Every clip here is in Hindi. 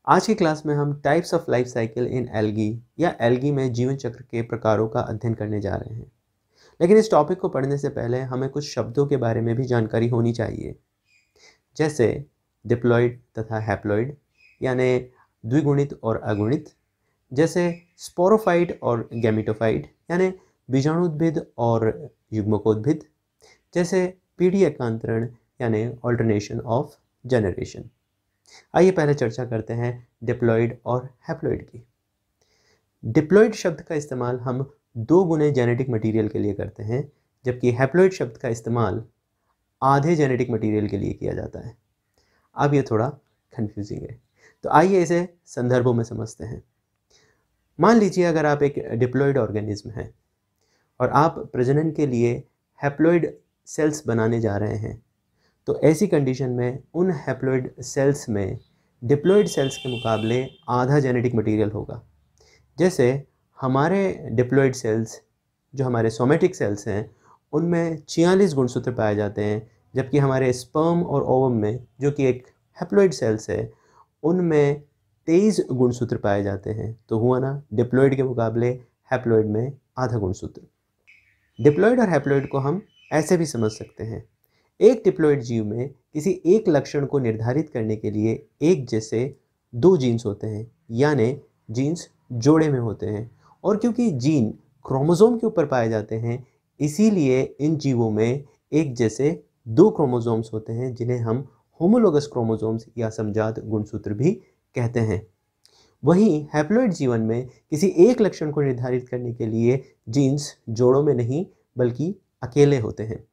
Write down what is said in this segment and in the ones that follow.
आज की क्लास में हम types of life cycle in algae या एल्गी में जीवन चक्र के प्रकारों का अध्ययन करने जा रहे हैं। लेकिन इस टॉपिक को पढ़ने से पहले हमें कुछ शब्दों के बारे में भी जानकारी होनी चाहिए, जैसे डिप्लॉइड तथा हैप्लॉइड यानी द्विगुणित और अगुणित, जैसे स्पोरोफाइट और गैमेटोफाइट यानी बीजाणुद्भिद और युग्मकोद्भिद, जैसे पीढ़ी एकांतरण यानी ऑल्टरनेशन ऑफ जनरेशन। आइए पहले चर्चा करते हैं डिप्लॉइड और हैप्लॉइड की। डिप्लॉइड शब्द का इस्तेमाल हम दो गुने जेनेटिक मटेरियल के लिए करते हैं, जबकि हैप्लॉइड शब्द का इस्तेमाल आधे जेनेटिक मटेरियल के लिए किया जाता है। अब ये थोड़ा कंफ्यूजिंग है, तो आइए इसे संदर्भों में समझते हैं। मान लीजिए अगर आप एक डिप्लॉइड ऑर्गेनिज्म हैं और आप प्रजनन के लिए हैप्लॉइड सेल्स बनाने जा रहे हैं, तो ऐसी कंडीशन में उन हैप्लॉइड सेल्स में डिप्लॉइड सेल्स के मुकाबले आधा जेनेटिक मटेरियल होगा। जैसे हमारे डिप्लॉइड सेल्स जो हमारे सोमेटिक सेल्स हैं, उनमें 46 गुणसूत्र पाए जाते हैं, जबकि हमारे स्पर्म और ओवम में जो कि एक हैप्लॉइड सेल्स है, उनमें 23 गुणसूत्र पाए जाते हैं। तो हुआ ना, डिप्लॉइड के मुकाबले हैप्लॉइड में आधा गुणसूत्र। डिप्लॉइड और हैप्लॉइड को हम ऐसे भी समझ सकते हैं, एक डिप्लॉइड जीव में किसी एक लक्षण को निर्धारित करने के लिए एक जैसे दो जीन्स होते हैं, यानी जीन्स जोड़े में होते हैं। और क्योंकि जीन क्रोमोसोम के ऊपर पाए जाते हैं, इसीलिए इन जीवों में एक जैसे दो क्रोमोसोम्स होते हैं, जिन्हें हम होमोलोगस क्रोमोसोम्स या समजात गुणसूत्र भी कहते हैं। वहीं हैप्लॉइड जीवन में किसी एक लक्षण को निर्धारित करने के लिए जीन्स जोड़ों में नहीं बल्कि अकेले होते हैं।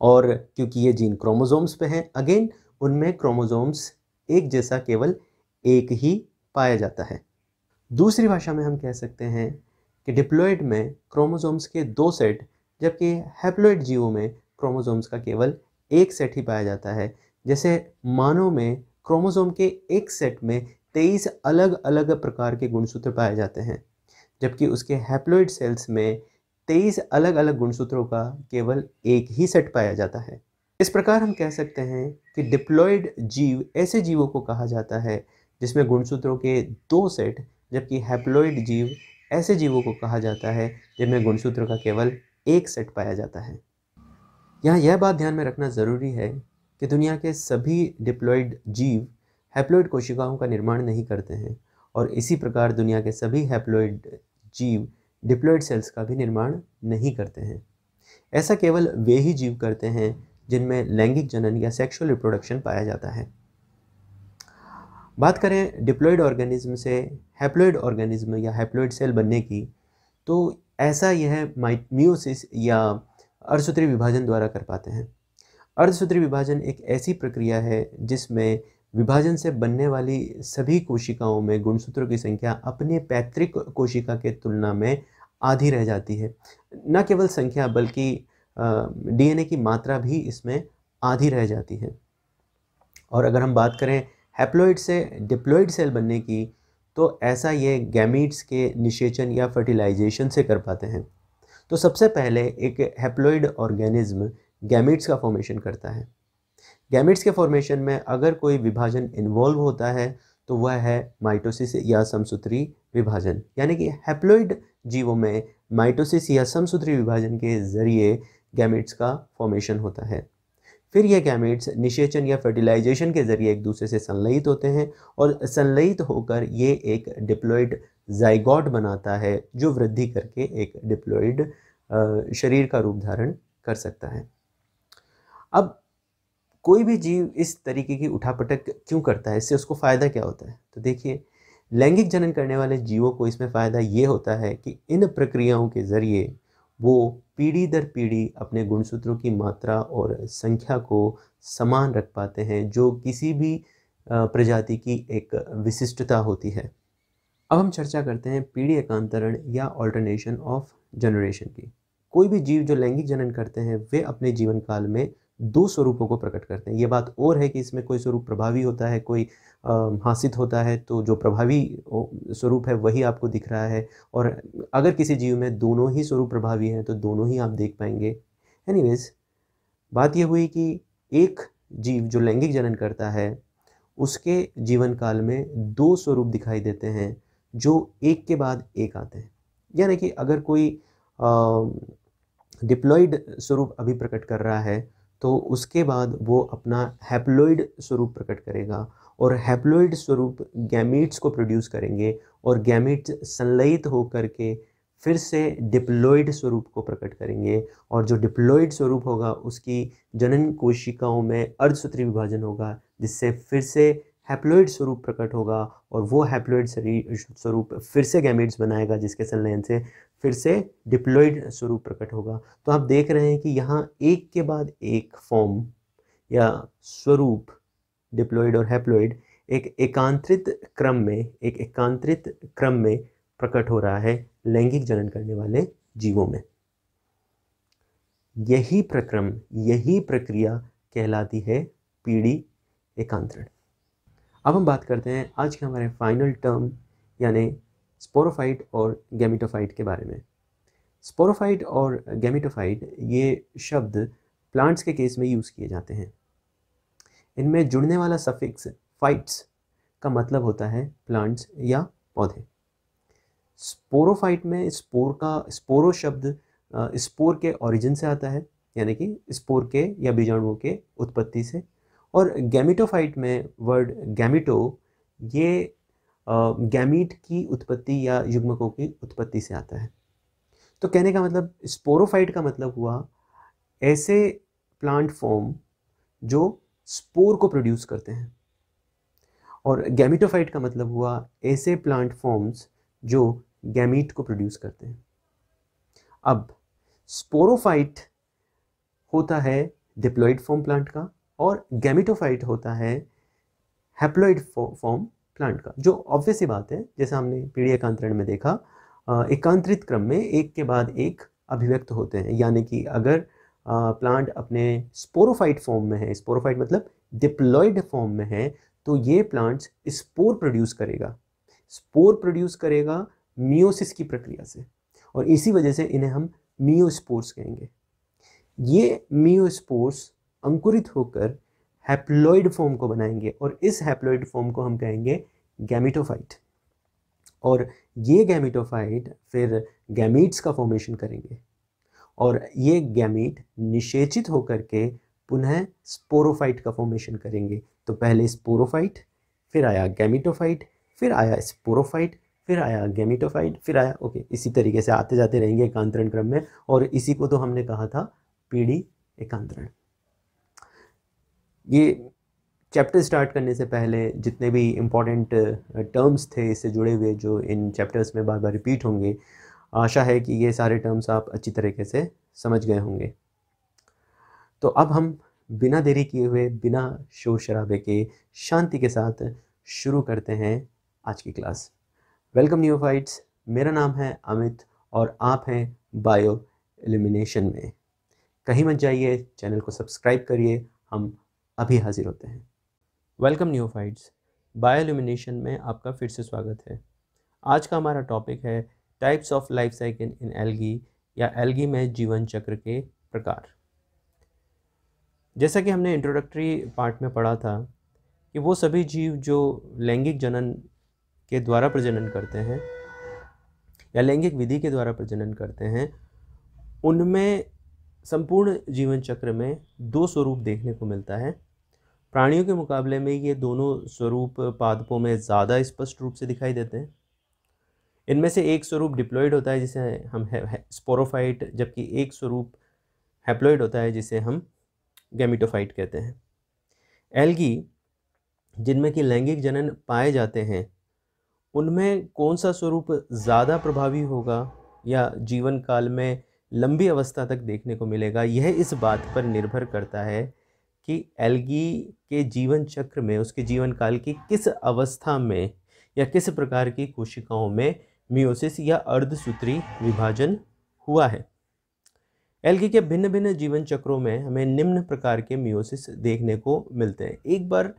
और क्योंकि ये जीन क्रोमोसोम्स पे हैं, अगेन उनमें क्रोमोसोम्स एक जैसा केवल एक ही पाया जाता है। दूसरी भाषा में हम कह सकते हैं कि डिप्लॉइड में क्रोमोसोम्स के दो सेट, जबकि हैप्लॉइड जीवों में क्रोमोसोम्स का केवल एक सेट ही पाया जाता है। जैसे मानव में क्रोमोसोम के एक सेट में 23 अलग अलग प्रकार के गुणसूत्र पाए जाते हैं, जबकि उसके हैप्लॉइड सेल्स में 23 अलग अलग गुणसूत्रों का केवल एक ही सेट पाया जाता है। इस प्रकार हम कह सकते हैं कि डिप्लॉइड जीव ऐसे जीवों को कहा जाता है जिसमें गुणसूत्रों के दो सेट, जबकि हैप्लॉइड जीव ऐसे जीवों को कहा जाता है जिनमें गुणसूत्र का केवल एक सेट पाया जाता है। यहाँ यह बात ध्यान में रखना ज़रूरी है कि दुनिया के सभी डिप्लॉइड जीव हैप्लॉइड कोशिकाओं का निर्माण नहीं करते हैं, और इसी प्रकार दुनिया के सभी हैप्लॉइड जीव डिप्लॉइड सेल्स का भी निर्माण नहीं करते हैं। ऐसा केवल वे ही जीव करते हैं जिनमें लैंगिक जनन या सेक्सुअल रिप्रोडक्शन पाया जाता है। बात करें डिप्लॉइड ऑर्गेनिज्म से हैप्लॉइड ऑर्गेनिज्म या हैप्लॉइड सेल बनने की, तो ऐसा यह मियोसिस या अर्धसूत्री विभाजन द्वारा कर पाते हैं। अर्धसूत्री विभाजन एक ऐसी प्रक्रिया है जिसमें विभाजन से बनने वाली सभी कोशिकाओं में गुणसूत्रों की संख्या अपने पैतृक कोशिका के तुलना में आधी रह जाती है। न केवल संख्या बल्कि डीएनए की मात्रा भी इसमें आधी रह जाती है। और अगर हम बात करें हैप्लॉइड से डिप्लॉइड सेल बनने की, तो ऐसा ये गैमीट्स के निषेचन या फर्टिलाइजेशन से कर पाते हैं। तो सबसे पहले एक हैप्लॉइड ऑर्गेनिज्म गैमीट्स का फॉर्मेशन करता है। गैमीट्स के फॉर्मेशन में अगर कोई विभाजन इन्वॉल्व होता है तो वह है माइटोसिस या समसूत्री विभाजन, यानी कि हैप्लॉइड जीवों में माइटोसिस या समसूत्री विभाजन के जरिए गैमीट्स का फॉर्मेशन होता है। फिर यह गैमीट्स निषेचन या फर्टिलाइजेशन के जरिए एक दूसरे से संलयित होते हैं, और संलयित होकर ये एक डिप्लॉइड जाइगोट बनाता है, जो वृद्धि करके एक डिप्लॉइड शरीर का रूप धारण कर सकता है। अब कोई भी जीव इस तरीके की उठापटक क्यों करता है, इससे उसको फ़ायदा क्या होता है? तो देखिए, लैंगिक जनन करने वाले जीवों को इसमें फ़ायदा ये होता है कि इन प्रक्रियाओं के ज़रिए वो पीढ़ी दर पीढ़ी अपने गुणसूत्रों की मात्रा और संख्या को समान रख पाते हैं, जो किसी भी प्रजाति की एक विशिष्टता होती है। अब हम चर्चा करते हैं पीढ़ी एकांतरण या ऑल्टरनेशन ऑफ जनरेशन की। कोई भी जीव जो लैंगिक जनन करते हैं, वे अपने जीवन काल में दो स्वरूपों को प्रकट करते हैं। ये बात और है कि इसमें कोई स्वरूप प्रभावी होता है, कोई हासित होता है, तो जो प्रभावी स्वरूप है वही आपको दिख रहा है, और अगर किसी जीव में दोनों ही स्वरूप प्रभावी हैं तो दोनों ही आप देख पाएंगे। एनीवेज, बात ये हुई कि एक जीव जो लैंगिक जनन करता है उसके जीवन काल में दो स्वरूप दिखाई देते हैं जो एक के बाद एक आते हैं। यानी कि अगर कोई डिप्लॉइड स्वरूप अभी प्रकट कर रहा है तो उसके बाद वो अपना हैप्लॉइड स्वरूप प्रकट करेगा, और हैप्लॉइड स्वरूप गैमीट्स को प्रोड्यूस करेंगे, और गैमीट्स संलयित होकर के फिर से डिप्लॉइड स्वरूप को प्रकट करेंगे, और जो डिप्लॉइड स्वरूप होगा उसकी जनन कोशिकाओं में अर्धसूत्री विभाजन होगा, जिससे फिर से हैप्लॉइड स्वरूप प्रकट होगा, और वो हैप्लॉइड स्वरूप फिर से गैमीट्स बनाएगा, जिसके संलयन से फिर से डिप्लॉइड स्वरूप प्रकट होगा। तो आप देख रहे हैं कि यहाँ एक के बाद एक फॉर्म या स्वरूप डिप्लॉइड और हैप्लॉइड एक एकांतरित क्रम में प्रकट हो रहा है लैंगिक जनन करने वाले जीवों में। यही प्रक्रिया कहलाती है पीढ़ी एकांतरण। अब हम बात करते हैं आज के हमारे फाइनल टर्म यानी स्पोरोफाइट और गैमेटोफाइट के बारे में। स्पोरोफाइट और गैमेटोफाइट ये शब्द प्लांट्स के केस में यूज़ किए जाते हैं। इनमें जुड़ने वाला सफिक्स फाइट्स का मतलब होता है प्लांट्स या पौधे। स्पोरोफाइट में स्पोरो शब्द स्पोर के ओरिजिन से आता है, यानी कि स्पोर के या बीजाणुओं के उत्पत्ति से, और गैमेटोफाइट में वर्ड गैमेटो ये गैमीट की उत्पत्ति या युग्मकों की उत्पत्ति से आता है। तो कहने का मतलब स्पोरोफाइट का मतलब हुआ ऐसे प्लांट फॉर्म जो स्पोर को प्रोड्यूस करते हैं, और गैमेटोफाइट का मतलब हुआ ऐसे प्लांट फॉर्म्स जो गैमीट को प्रोड्यूस करते हैं। अब स्पोरोफाइट होता है डिप्लॉइड फॉर्म प्लांट का, और गैमेटोफाइट होता है हैप्लॉइड फॉर्म प्लांट का, जो ऑब्वियस सी बात है, जैसा हमने पीढ़ी एकांतरण में देखा, एकांतरित क्रम में एक के बाद एक अभिव्यक्त होते हैं। यानी कि अगर प्लांट अपने स्पोरोफाइट फॉर्म में है, स्पोरोफाइट मतलब डिप्लॉइड फॉर्म में है, तो ये प्लांट्स स्पोर प्रोड्यूस करेगा मियोसिस की प्रक्रिया से, और इसी वजह से इन्हें हम मियोस्पोर्स कहेंगे। ये मियोस्पोर्स अंकुरित होकर हैप्लॉइड फॉर्म को बनाएंगे, और इस हैप्लॉइड फॉर्म को हम कहेंगे गैमेटोफाइट, और ये गैमेटोफाइट फिर गैमीट्स का फॉर्मेशन करेंगे, और ये गैमीट निषेचित होकर के पुनः स्पोरोफाइट का फॉर्मेशन करेंगे। तो पहले स्पोरोफाइट, फिर आया गैमेटोफाइट, फिर आया स्पोरोफाइट, फिर आया गैमेटोफाइट, फिर आया इसी तरीके से आते जाते रहेंगे एकांतरण क्रम में, और इसी को तो हमने कहा था पीढ़ी एकांतरण। ये चैप्टर स्टार्ट करने से पहले जितने भी इम्पॉर्टेंट टर्म्स थे इससे जुड़े हुए, जो इन चैप्टर्स में बार बार रिपीट होंगे, आशा है कि ये सारे टर्म्स आप अच्छी तरीके से समझ गए होंगे। तो अब हम बिना देरी किए हुए, बिना शोर शराबे के, शांति के साथ शुरू करते हैं आज की क्लास। वेलकम न्यूफाइट्स, मेरा नाम है अमित और आप हैं बायो इल्यूमिनेशन में। कहीं मत जाइए, चैनल को सब्सक्राइब करिए, हम अभी हाजिर होते हैं। वेलकम न्यूफाइट्स, बायो इल्यूमिनेशन में आपका फिर से स्वागत है। आज का हमारा टॉपिक है types of life cycle in algae, या एल्गी में जीवन चक्र के प्रकार। जैसा कि हमने इंट्रोडक्टरी पार्ट में पढ़ा था कि वो सभी जीव जो लैंगिक जनन के द्वारा प्रजनन करते हैं या लैंगिक विधि के द्वारा प्रजनन करते हैं, उनमें संपूर्ण जीवन चक्र में दो स्वरूप देखने को मिलता है। प्राणियों के मुकाबले में ये दोनों स्वरूप पादपों में ज़्यादा स्पष्ट रूप से दिखाई देते हैं। इनमें से एक स्वरूप डिप्लॉइड होता है जिसे हम स्पोरोफाइट, जबकि एक स्वरूप हैप्लॉइड होता है जिसे हम गैमेटोफाइट कहते हैं। एल्गी जिनमें कि लैंगिक जनन पाए जाते हैं, उनमें कौन सा स्वरूप ज़्यादा प्रभावी होगा या जीवन काल में लंबी अवस्था तक देखने को मिलेगा, यह इस बात पर निर्भर करता है कि एल्गी के जीवन चक्र में उसके जीवन काल की किस अवस्था में या किस प्रकार की कोशिकाओं में मियोसिस या अर्धसूत्री विभाजन हुआ है। एल्गी के भिन्न भिन्न जीवन चक्रों में हमें निम्न प्रकार के मियोसिस देखने को मिलते हैं। एक बार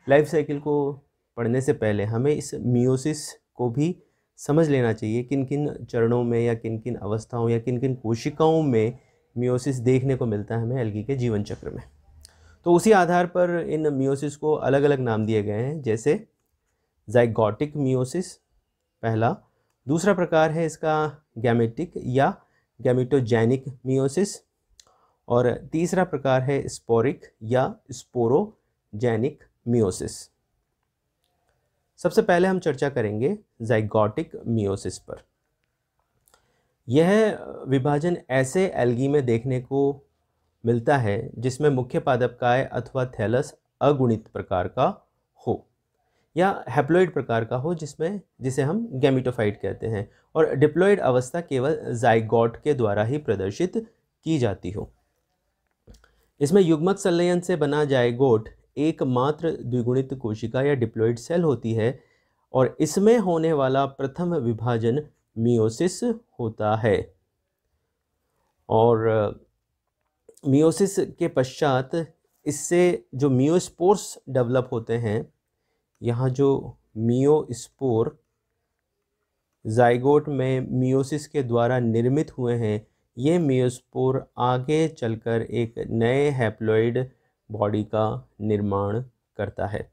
लाइफ साइकिल को पढ़ने से पहले हमें इस मियोसिस को भी समझ लेना चाहिए, किन किन चरणों में या किन किन अवस्थाओं या किन किन कोशिकाओं में मियोसिस देखने को मिलता है हमें एल्गी के जीवन चक्र में। तो उसी आधार पर इन मियोसिस को अलग अलग नाम दिए गए हैं, जैसे जाइगोटिक मियोसिस पहला, दूसरा प्रकार है इसका गैमेटिक या गैमेटोजेनिक मियोसिस, और तीसरा प्रकार है स्पोरिक या स्पोरोजेनिक मियोसिस। सबसे पहले हम चर्चा करेंगे जाइगोटिक मियोसिस पर। यह विभाजन ऐसे एल्गी में देखने को मिलता है जिसमें मुख्य पादपकाय अथवा थैलस अगुणित प्रकार का हो या हैप्लॉइड प्रकार का हो, जिसे हम गैमेटोफाइट कहते हैं, और डिप्लॉइड अवस्था केवल जाइगोट के द्वारा ही प्रदर्शित की जाती हो। इसमें युग्मक संलयन से बना जाइगोट एकमात्र द्विगुणित कोशिका या डिप्लॉइड सेल होती है, और इसमें होने वाला प्रथम विभाजन मियोसिस होता है। और मियोसिस के पश्चात इससे जो मियोस्पोर्स डेवलप होते हैं, यहाँ जो मियोस्पोर जाइगोट में मियोसिस के द्वारा निर्मित हुए हैं, ये मियोस्पोर आगे चलकर एक नए हैप्लॉइड बॉडी का निर्माण करता है।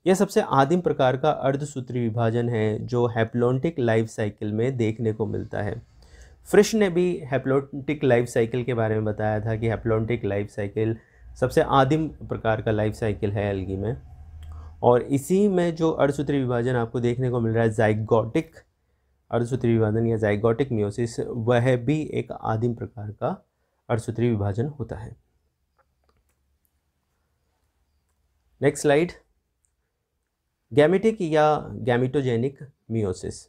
यह सबसे आदिम प्रकार का अर्धसूत्री विभाजन है जो हैप्लॉन्टिक लाइफ साइकिल में देखने को मिलता है। फ्रिश ने भी हैप्लॉन्टिक लाइफ साइकिल के बारे में बताया था कि हैप्लॉन्टिक लाइफ साइकिल सबसे आदिम प्रकार का लाइफ साइकिल है एल्गी में, और इसी में जो अर्धसूत्री विभाजन आपको देखने को मिल रहा है, जाइगोटिक अर्धसूत्री विभाजन या जाइगोटिक मियोसिस, वह भी एक आदिम प्रकार का अर्धसूत्री विभाजन होता है। नेक्स्ट स्लाइड, गैमेटिक या गैमेटोजेनिक मियोसिस।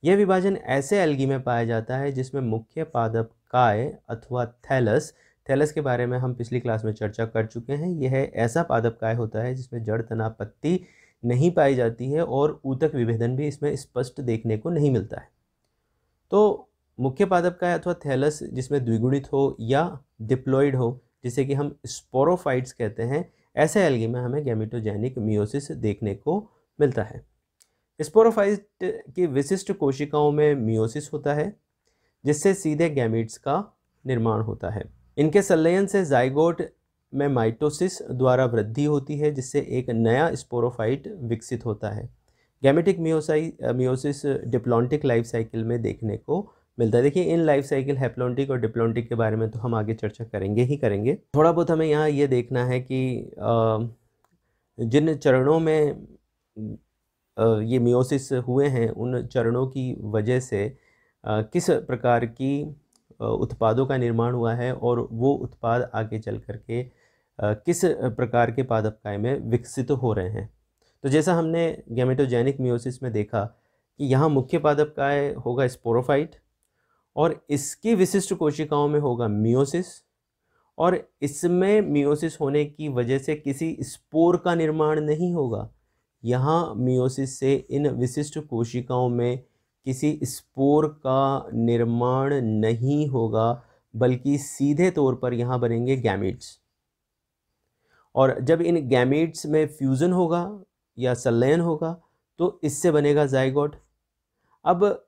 यह विभाजन ऐसे एल्गी में पाया जाता है जिसमें मुख्य पादपकाय अथवा थैलस के बारे में हम पिछली क्लास में चर्चा कर चुके हैं। यह ऐसा पादपकाय होता है जिसमें जड़ तना पत्ती नहीं पाई जाती है और ऊतक विभेदन भी इसमें स्पष्ट देखने को नहीं मिलता है। तो मुख्य पादपकाय अथवा थैलस जिसमें द्विगुणित हो या डिप्लॉइड हो, जिसे कि हम स्पोरोफाइट्स कहते हैं, ऐसे एल्गी में हमें गैमेटोजेनिक मियोसिस देखने को मिलता है। स्पोरोफाइट की विशिष्ट कोशिकाओं में मियोसिस होता है जिससे सीधे गैमीट्स का निर्माण होता है। इनके संलयन से जाइगोट में माइटोसिस द्वारा वृद्धि होती है जिससे एक नया स्पोरोफाइट विकसित होता है। Gametic meiosis diplontic life cycle में देखने को मिलता है। देखिए, इन लाइफ साइकिल हैप्लॉन्टिक और डिप्लॉन्टिक के बारे में तो हम आगे चर्चा करेंगे ही करेंगे। थोड़ा बहुत हमें यहाँ ये देखना है कि जिन चरणों में ये मियोसिस हुए हैं, उन चरणों की वजह से किस प्रकार की उत्पादों का निर्माण हुआ है और वो उत्पाद आगे चल कर के किस प्रकार के पादपकाय में विकसित हो रहे हैं। तो जैसा हमने गैमेटोजेनिक मियोसिस में देखा कि यहाँ मुख्य पादपकाय होगा स्पोरोफाइट और इसकी विशिष्ट कोशिकाओं में होगा मियोसिस, और इसमें मियोसिस होने की वजह से किसी स्पोर का निर्माण नहीं होगा। यहाँ मियोसिस से इन विशिष्ट कोशिकाओं में किसी स्पोर का निर्माण नहीं होगा, बल्कि सीधे तौर पर यहाँ बनेंगे गैमीट्स, और जब इन गैमीट्स में फ्यूज़न होगा या संलयन होगा तो इससे बनेगा जाइगोट। अब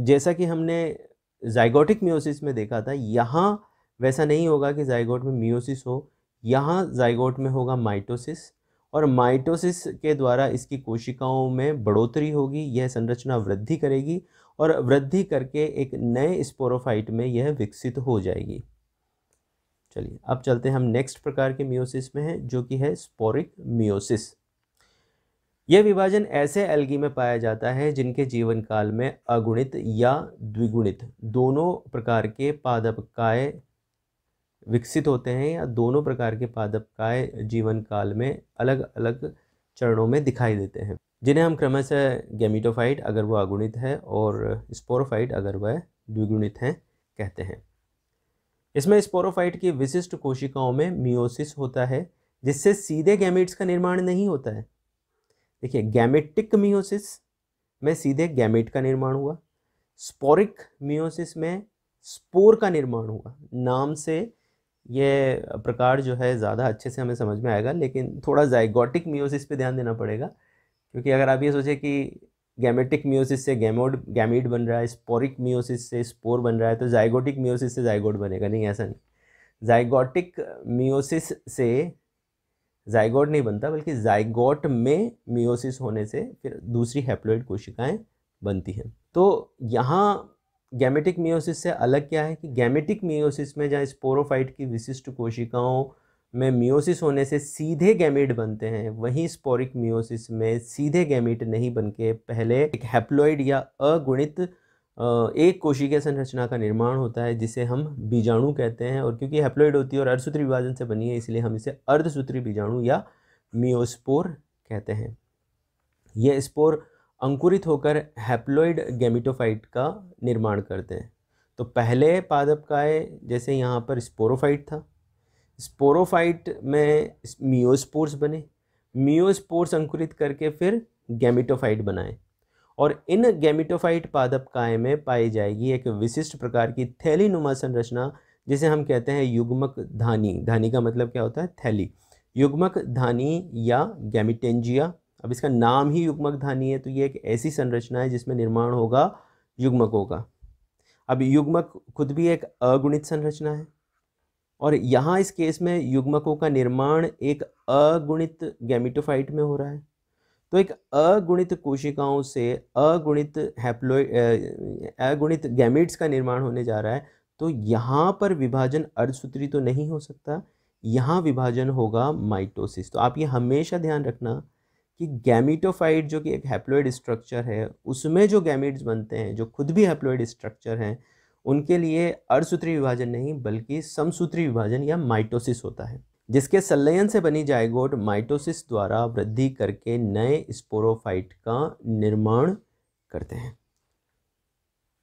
जैसा कि हमने जाइगोटिक मियोसिस में देखा था, यहाँ वैसा नहीं होगा कि जाइगोट में मियोसिस हो, यहाँ जाइगोट में होगा माइटोसिस, और माइटोसिस के द्वारा इसकी कोशिकाओं में बढ़ोतरी होगी, यह संरचना वृद्धि करेगी और वृद्धि करके एक नए स्पोरोफाइट में यह विकसित हो जाएगी। चलिए अब चलते हैं हम नेक्स्ट प्रकार के मियोसिस में हैं, जो कि है स्पोरिक मियोसिस। यह विभाजन ऐसे एल्गी में पाया जाता है जिनके जीवन काल में अगुणित या द्विगुणित दोनों प्रकार के पादपकाय विकसित होते हैं, या दोनों प्रकार के पादपकाय जीवन काल में अलग अलग चरणों में दिखाई देते हैं, जिन्हें हम क्रमशः गैमेटोफाइट अगर वह अगुणित है और स्पोरोफाइट अगर वह द्विगुणित हैं कहते हैं। इसमें स्पोरोफाइट की विशिष्ट कोशिकाओं में मियोसिस होता है जिससे सीधे गैमेट्स का निर्माण नहीं होता है। देखिए, गैमेटिक मियोसिस में सीधे गैमेट का निर्माण हुआ, स्पोरिक मियोसिस में स्पोर का निर्माण हुआ। नाम से ये प्रकार जो है ज़्यादा अच्छे से हमें समझ में आएगा, लेकिन थोड़ा जाइगोटिक मियोसिस पे ध्यान देना पड़ेगा, क्योंकि अगर आप ये सोचें कि गैमेटिक मियोसिस से गैमीट बन रहा है, स्पोरिक मियोसिस से स्पोर बन रहा है, तो जाइगोटिक मियोसिस से जाइगोट बनेगा, नहीं, ऐसा नहीं। जाइगोटिक मियोसिस से जाइगोट नहीं बनता, बल्कि जाइगोट में मियोसिस होने से फिर दूसरी हैप्लॉइड कोशिकाएं बनती हैं। तो यहाँ गैमेटिक मियोसिस से अलग क्या है कि गैमेटिक मियोसिस में जहाँ स्पोरोफाइट की विशिष्ट कोशिकाओं में मियोसिस होने से सीधे गैमेट बनते हैं, वहीं स्पोरिक मियोसिस में सीधे गैमेट नहीं बनके पहले एक हैप्लॉइड या अगुणित एक कोशिकीय संरचना का निर्माण होता है, जिसे हम बीजाणु कहते हैं। और क्योंकि हैप्लॉइड होती है और अर्धसूत्री विभाजन से बनी है, इसलिए हम इसे अर्धसूत्री बीजाणु या मियोस्पोर कहते हैं। ये स्पोर अंकुरित होकर हैप्लॉइड गैमेटोफाइट का निर्माण करते हैं। तो पहले पादपकाय जैसे यहाँ पर स्पोरोफाइट था, स्पोरोफाइट में मियोस्पोर्स बने, मियोस्पोर्स अंकुरित करके फिर गैमेटोफाइट बनाए, और इन गैमेटोफाइट पादपकाय में पाई जाएगी एक विशिष्ट प्रकार की थैलीनुमा संरचना, जिसे हम कहते हैं युग्मक धानी। धानी का मतलब क्या होता है? थैली। युग्मक धानी या गैमिटेंजिया। अब इसका नाम ही युग्मक धानी है, तो ये एक ऐसी संरचना है जिसमें निर्माण होगा युग्मकों का। अब युग्मक खुद भी एक अगुणित संरचना है, और यहाँ इस केस में युग्मकों का निर्माण एक अगुणित गैमेटोफाइट में हो रहा है। तो एक अगुणित कोशिकाओं से अगुणित अगुणित गैमेट्स का निर्माण होने जा रहा है। तो यहाँ पर विभाजन अर्धसूत्री तो नहीं हो सकता, यहाँ विभाजन होगा माइटोसिस। तो आप ये हमेशा ध्यान रखना कि गैमेटोफाइट जो कि एक हैप्लॉइड स्ट्रक्चर है, उसमें जो गैमेट्स बनते हैं जो खुद भी हैप्लॉइड स्ट्रक्चर हैं, उनके लिए अर्धसूत्री विभाजन नहीं बल्कि समसूत्री विभाजन या माइटोसिस होता है, जिसके संलयन से बनी जाइगोट माइटोसिस द्वारा वृद्धि करके नए स्पोरोफाइट का निर्माण करते हैं।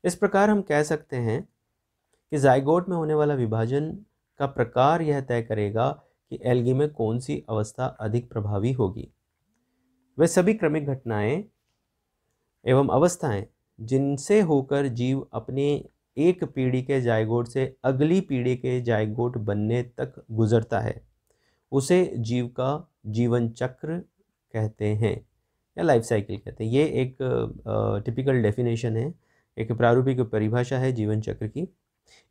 इस प्रकार हम कह सकते हैं कि जाइगोट में होने वाला विभाजन का प्रकार यह तय करेगा कि एल्गी में कौन सी अवस्था अधिक प्रभावी होगी। वे सभी क्रमिक घटनाएं एवं अवस्थाएं जिनसे होकर जीव अपने एक पीढ़ी के जाइगोट से अगली पीढ़ी के जाइगोट बनने तक गुजरता है, उसे जीव का जीवन चक्र कहते हैं या लाइफ साइकिल कहते हैं। ये एक टिपिकल डेफिनेशन है, एक प्रारूपिक परिभाषा है जीवन चक्र की।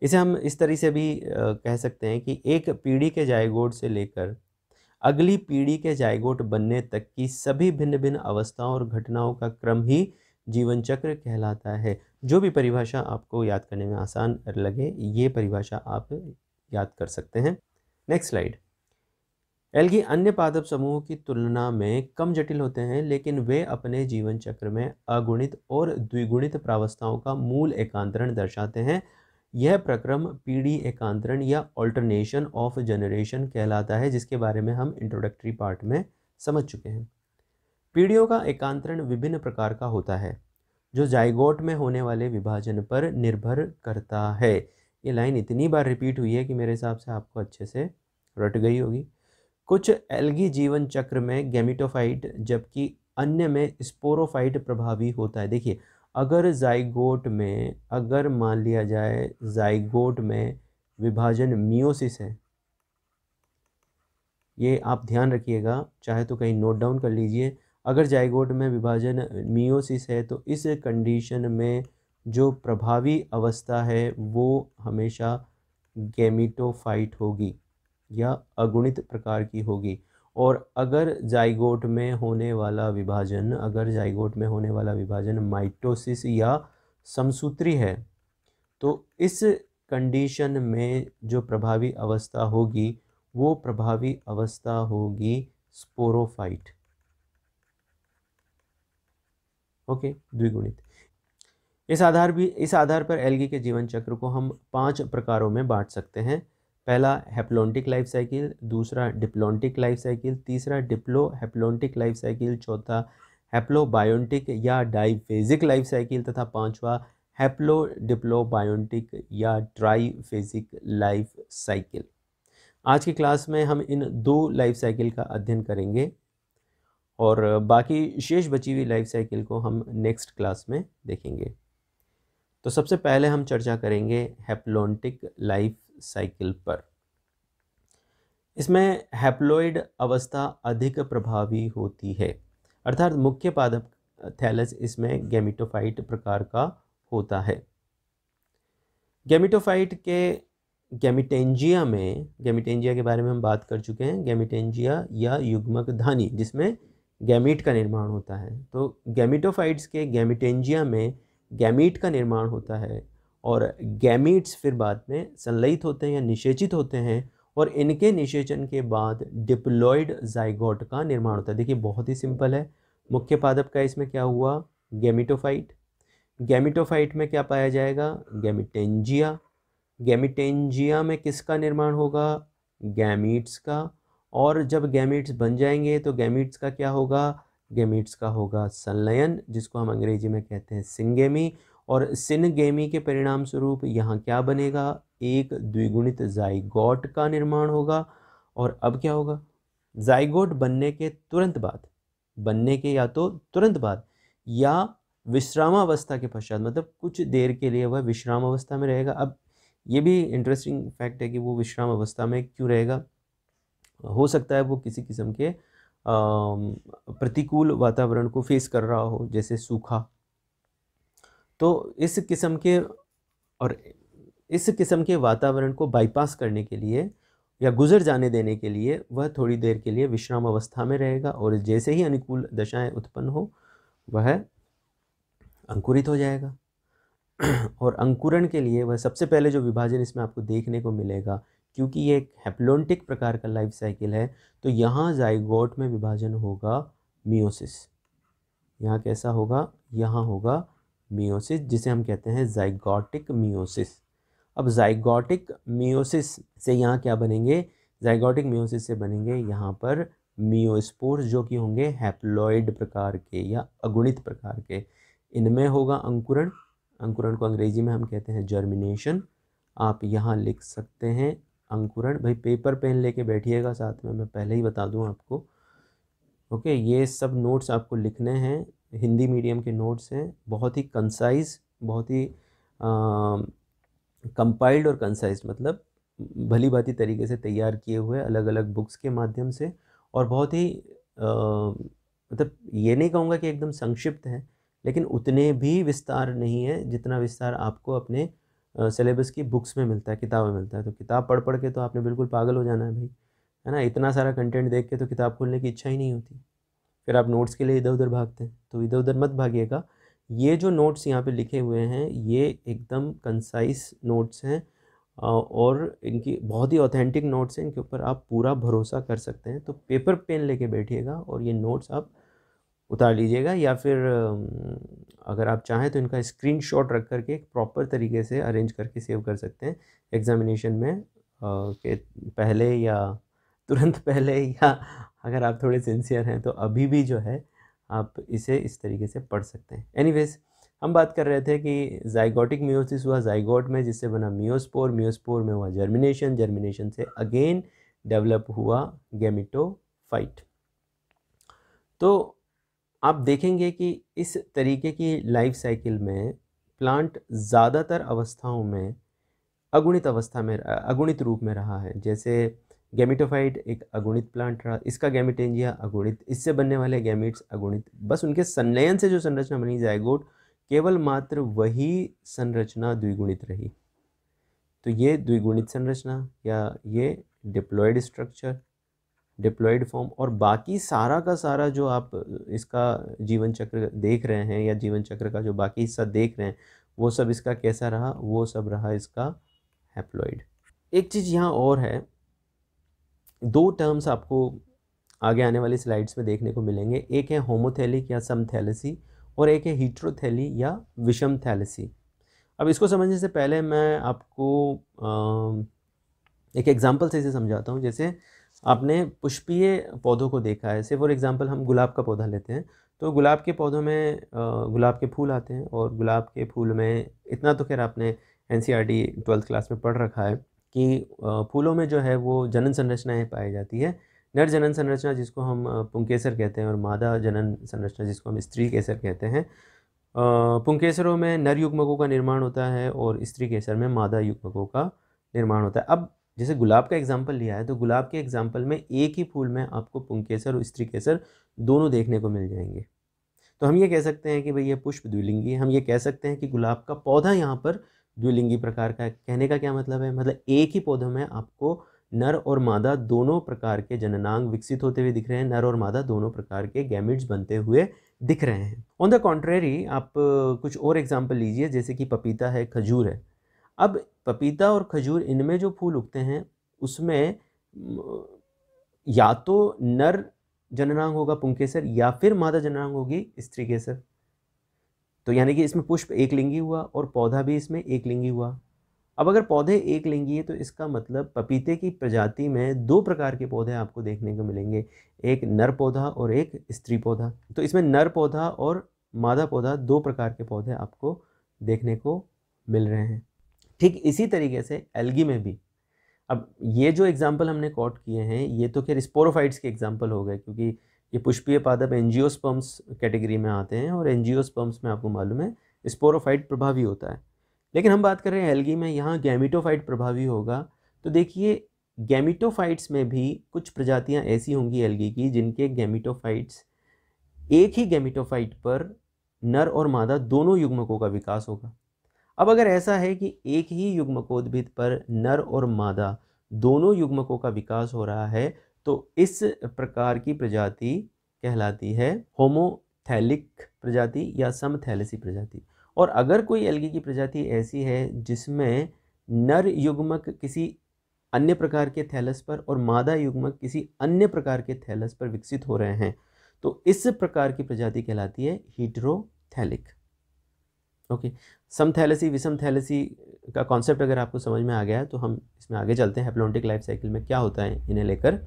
इसे हम इस तरह से भी कह सकते हैं कि एक पीढ़ी के जाइगोट से लेकर अगली पीढ़ी के जाइगोट बनने तक की सभी भिन्न भिन्न अवस्थाओं और घटनाओं का क्रम ही जीवन चक्र कहलाता है। जो भी परिभाषा आपको याद करने में आसान लगे, ये परिभाषा आप याद कर सकते हैं। Next slide. एल्गी अन्य पादप समूहों की तुलना में कम जटिल होते हैं, लेकिन वे अपने जीवन चक्र में अगुणित और द्विगुणित प्रावस्थाओं का मूल एकांतरण दर्शाते हैं। यह प्रक्रम पीढ़ी एकांतरण या ऑल्टरनेशन ऑफ जनरेशन कहलाता है, जिसके बारे में हम इंट्रोडक्टरी पार्ट में समझ चुके हैं। पीढ़ियों का एकांतरण विभिन्न प्रकार का होता है, जो जाइगोट में होने वाले विभाजन पर निर्भर करता है। ये लाइन इतनी बार रिपीट हुई है कि मेरे हिसाब से आपको अच्छे से रट गई होगी। कुछ एल्गी जीवन चक्र में गैमेटोफाइट जबकि अन्य में स्पोरोफाइट प्रभावी होता है। देखिए, अगर जाइगोट में, अगर मान लिया जाए जाइगोट में विभाजन मियोसिस है, ये आप ध्यान रखिएगा, चाहे तो कहीं नोट डाउन कर लीजिए। अगर जाइगोट में विभाजन मियोसिस है तो इस कंडीशन में जो प्रभावी अवस्था है वो हमेशा गैमेटोफाइट होगी या अगुणित प्रकार की होगी। और अगर जाइगोट में होने वाला विभाजन, अगर जाइगोट में होने वाला विभाजन माइटोसिस या समसूत्री है, तो इस कंडीशन में जो प्रभावी अवस्था होगी वो प्रभावी अवस्था होगी स्पोरोफाइट। ओके, द्विगुणित। इस आधार पर एल्गी के जीवन चक्र को हम 5 प्रकारों में बांट सकते हैं। पहला हैप्लोन्टिक लाइफ साइकिल, दूसरा डिप्लोन्टिक लाइफ साइकिल, तीसरा डिप्लो हैप्लोन्टिक लाइफ साइकिल, चौथा हैप्लोबायोन्टिक या डाइफेजिक लाइफ साइकिल, तथा पांचवा हैप्लो डिप्लोबायोन्टिक या ट्राइफेजिक लाइफ साइकिल। आज की क्लास में हम इन 2 लाइफ साइकिल का अध्ययन करेंगे और बाकी शेष बची हुई लाइफ साइकिल को हम नेक्स्ट क्लास में देखेंगे। तो सबसे पहले हम चर्चा करेंगे हैप्लोन्टिक लाइफ साइकिल पर। इसमें हैप्लॉइड अवस्था अधिक प्रभावी होती है, अर्थात मुख्य पादप थैलस इसमें गैमेटोफाइट प्रकार का होता है। गैमेटोफाइट के गैमिटेंजिया के बारे में हम बात कर चुके हैं, गैमिटेंजिया या युग्मक धानी, जिसमें गैमीट का निर्माण होता है। तो गैमिटोफाइट्स के गैमिटेंजिया में गैमीट का निर्माण होता है और गैमीट्स फिर बाद में संलयित होते हैं या निषेचित होते हैं और इनके निषेचन के बाद डिप्लॉइड जाइगोट का निर्माण होता है। देखिए बहुत ही सिंपल है। मुख्य पादप का इसमें क्या हुआ, गैमिटोफाइट। गैमिटोफाइट में क्या पाया जाएगा, गैमिटेंजिया। गैमिटेंजिया में किसका निर्माण होगा, गैमीट्स का। और जब गैमीट्स बन जाएंगे तो गैमीट्स का क्या होगा, गैमीट्स का होगा संलयन, जिसको हम अंग्रेजी में कहते हैं सिंगेमी। और सिनगेमी के परिणाम स्वरूप यहाँ क्या बनेगा, एक द्विगुणित जाइगोट का निर्माण होगा। और अब क्या होगा, जाइगोट बनने के तुरंत बाद, बनने के या तो तुरंत बाद या विश्रामावस्था के पश्चात, मतलब कुछ देर के लिए वह विश्राम अवस्था में रहेगा। अब ये भी इंटरेस्टिंग फैक्ट है कि वो विश्राम अवस्था में क्यों रहेगा। हो सकता है वो किसी किस्म के प्रतिकूल वातावरण को फेस कर रहा हो, जैसे सूखा। तो इस किस्म के वातावरण को बाईपास करने के लिए या गुजर जाने देने के लिए वह थोड़ी देर के लिए विश्राम अवस्था में रहेगा और जैसे ही अनुकूल दशाएं उत्पन्न हो वह अंकुरित हो जाएगा। और अंकुरण के लिए वह सबसे पहले जो विभाजन इसमें आपको देखने को मिलेगा, क्योंकि ये एक हैप्लोन्टिक प्रकार का लाइफ साइकिल है, तो यहाँ जाइगोट में विभाजन होगा मियोसिस। यहाँ कैसा होगा, यहाँ होगा मियोसिस, जिसे हम कहते हैं जाइगोटिक मियोसिस। अब जाइगोटिक मियोसिस से यहाँ क्या बनेंगे, जाइगोटिक मियोसिस से बनेंगे यहाँ पर मियोस्पोर्स, जो कि होंगे हैप्लॉइड प्रकार के या अगुणित प्रकार के। इनमें होगा अंकुरण। अंकुरण को अंग्रेजी में हम कहते हैं जर्मिनेशन। आप यहाँ लिख सकते हैं अंकुरण। भाई पेपर पेन लेके बैठिएगा साथ में, मैं पहले ही बता दूँ आपको। ओके, ये सब नोट्स आपको लिखने हैं, हिंदी मीडियम के नोट्स हैं, बहुत ही कंसाइज, बहुत ही कंपाइल्ड और कंसाइज, मतलब भली भांति तरीके से तैयार किए हुए अलग अलग बुक्स के माध्यम से। और बहुत ही मतलब ये नहीं कहूँगा कि एकदम संक्षिप्त है, लेकिन उतने भी विस्तार नहीं है जितना विस्तार आपको अपने सिलेबस की बुक्स में मिलता है, किताबें मिलता है। तो किताब पढ़ पढ़ के तो आपने बिल्कुल पागल हो जाना है भाई, है ना। इतना सारा कंटेंट देख के तो किताब खोलने की इच्छा ही नहीं होती, फिर आप नोट्स के लिए इधर उधर भागते हैं। तो इधर उधर मत भागिएगा। ये जो नोट्स यहाँ पे लिखे हुए हैं ये एकदम कंसाइज नोट्स हैं और इनकी बहुत ही ऑथेंटिक नोट्स हैं, इनके ऊपर आप पूरा भरोसा कर सकते हैं। तो पेपर पेन लेके बैठिएगा और ये नोट्स आप उतार लीजिएगा, या फिर अगर आप चाहें तो इनका स्क्रीनशॉट रख करके एक प्रॉपर तरीके से अरेंज करके सेव कर सकते हैं एग्जामिनेशन में के पहले या तुरंत पहले, या अगर आप थोड़े सिंसियर हैं तो अभी भी जो है आप इसे इस तरीके से पढ़ सकते हैं। एनीवेज, हम बात कर रहे थे कि जाइगोटिक मियोसिस हुआ जाइगोट में, जिससे बना मियोस्पोर, मियोस्पोर में हुआ जर्मिनेशन, जर्मिनेशन से अगेन डेवलप हुआ गैमिटोफाइट। तो आप देखेंगे कि इस तरीके की लाइफ साइकिल में प्लांट ज़्यादातर अवस्थाओं में अगुणित रूप में रहा है। जैसे गैमिटोफाइट एक अगुणित प्लांट रहा, इसका गैमिटेंजिया अगुणित, इससे बनने वाले गैमिट्स अगुणित। बस उनके संलयन से जो संरचना बनी जाइगोट, केवल मात्र वही संरचना द्विगुणित रही। तो ये द्विगुणित संरचना या ये डिप्लॉयड स्ट्रक्चर, डिप्लॉयड फॉर्म, और बाकी सारा का सारा जो आप इसका जीवन चक्र देख रहे हैं या जीवन चक्र का जो बाकी हिस्सा देख रहे हैं, वो सब इसका कैसा रहा, वो सब रहा इसका हैप्लॉइड। एक चीज़ यहाँ और है, दो टर्म्स आपको आगे आने वाली स्लाइड्स में देखने को मिलेंगे। एक है होमोथैलिक या समथैलेसी और एक है हीट्रोथैली या विषम थैलेसी। अब इसको समझने से पहले मैं आपको एक एग्जांपल से इसे समझाता हूँ। जैसे आपने पुष्पीय पौधों को देखा है, से फॉर एग्जांपल हम गुलाब का पौधा लेते हैं, तो गुलाब के पौधों में गुलाब के फूल आते हैं, और गुलाब के फूल में इतना तो खैर आपने एनसीईआरटी 12th क्लास में पढ़ रखा है कि फूलों में जो है वो जनन संरचनाएँ पाई जाती है। नर जनन संरचना जिसको हम पुंकेसर कहते हैं, और मादा जनन संरचना जिसको हम स्त्री केसर कहते हैं। पुंकेसरों में नर युग्मकों का निर्माण होता है और स्त्री केसर में मादा युग्मकों का निर्माण होता है। अब जैसे गुलाब का एग्जाम्पल लिया है, तो गुलाब के एग्जाम्पल में एक ही फूल में आपको पुंकेसर और स्त्री केसर दोनों देखने को मिल जाएंगे। तो हम ये कह सकते हैं कि भाई ये पुष्प द्विलिंगी है। हम ये कह सकते हैं कि गुलाब का पौधा यहाँ पर द्विलिंगी प्रकार का है। कहने का क्या मतलब है, मतलब एक ही पौधे में आपको नर और मादा दोनों प्रकार के जननांग विकसित होते हुए दिख रहे हैं, नर और मादा दोनों प्रकार के गैमिट्स बनते हुए दिख रहे हैं। ऑन द कॉन्ट्रेरी आप कुछ और एग्जाम्पल लीजिए, जैसे कि पपीता है, खजूर है। अब पपीता और खजूर, इनमें जो फूल उगते हैं उसमें या तो नर जननांग होगा पुंकेसर या फिर मादा जननांग होगी स्त्रीकेसर। तो यानी कि इसमें पुष्प एक लिंगी हुआ और पौधा भी इसमें एक लिंगी हुआ। अब अगर पौधे एक लिंगी है तो इसका मतलब पपीते की प्रजाति में दो प्रकार के पौधे आपको देखने को मिलेंगे, एक नर पौधा और एक स्त्री पौधा। तो इसमें नर पौधा और मादा पौधा दो प्रकार के पौधे आपको देखने को मिल रहे हैं। ठीक इसी तरीके से एल्गी में भी, अब ये जो एग्जाम्पल हमने कोट किए हैं ये तो खैर स्पोरोफाइट्स के एग्जाम्पल हो गए, क्योंकि ये पुष्पीय पादप एंजियोस्पर्म्स कैटेगरी में आते हैं और एंजियोस्पर्म्स में आपको मालूम है स्पोरोफाइट प्रभावी होता है। लेकिन हम बात कर रहे हैं एल्गी में, यहाँ गैमिटोफाइट प्रभावी होगा। तो देखिए गैमिटोफाइट्स में भी कुछ प्रजातियाँ ऐसी होंगी एल्गी की जिनके गैमिटोफाइट्स, एक ही गैमिटोफाइट पर नर और मादा दोनों युग्मकों का विकास होगा। अब अगर ऐसा है कि एक ही युग्मकोद्भिद पर नर और मादा दोनों युग्मकों का विकास हो रहा है तो इस प्रकार की प्रजाति कहलाती है होमोथैलिक प्रजाति या समथैलेसी प्रजाति। और अगर कोई एल्गी की प्रजाति ऐसी है जिसमें नर युग्मक किसी अन्य प्रकार के थैलस पर और मादा युग्मक किसी अन्य प्रकार के थैलस पर विकसित हो रहे हैं तो इस प्रकार की प्रजाति कहलाती है हीटेरोथैलिक। ओके, समथैलेसी विषमथैलेसी का कॉन्सेप्ट अगर आपको समझ में आ गया है तो हम इसमें आगे चलते हैं। हैप्लोन्टिक लाइफ साइकिल में क्या होता है इन्हें लेकर।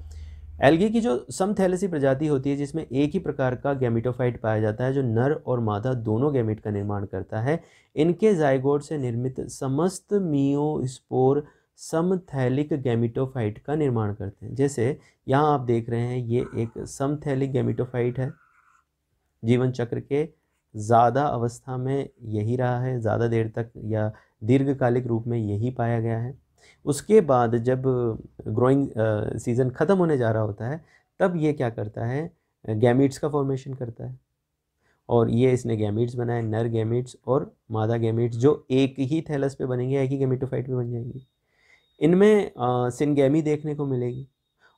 एल्गी की जो समथैलेसी प्रजाति होती है जिसमें एक ही प्रकार का गैमिटोफाइट पाया जाता है जो नर और मादा दोनों गैमिट का निर्माण करता है, इनके जाइगोट से निर्मित समस्त मियोस्पोर समथैलिक गैमिटोफाइट का निर्माण करते हैं। जैसे यहाँ आप देख रहे हैं ये एक समथैलिक गैमिटोफाइट है, जीवन चक्र के ज़्यादा अवस्था में यही रहा है, ज़्यादा देर तक या दीर्घकालिक रूप में यही पाया गया है। उसके बाद जब ग्रोइंग सीज़न ख़त्म होने जा रहा होता है तब ये क्या करता है, गैमीट्स का फॉर्मेशन करता है। और ये इसने गैमीट्स बनाए, नर गैमीट्स और मादा गैमीट्स, जो एक ही थैलस पे बनेंगे, एक ही गैमिटोफाइट पे बन जाएंगी। इनमें सिनगैमी देखने को मिलेगी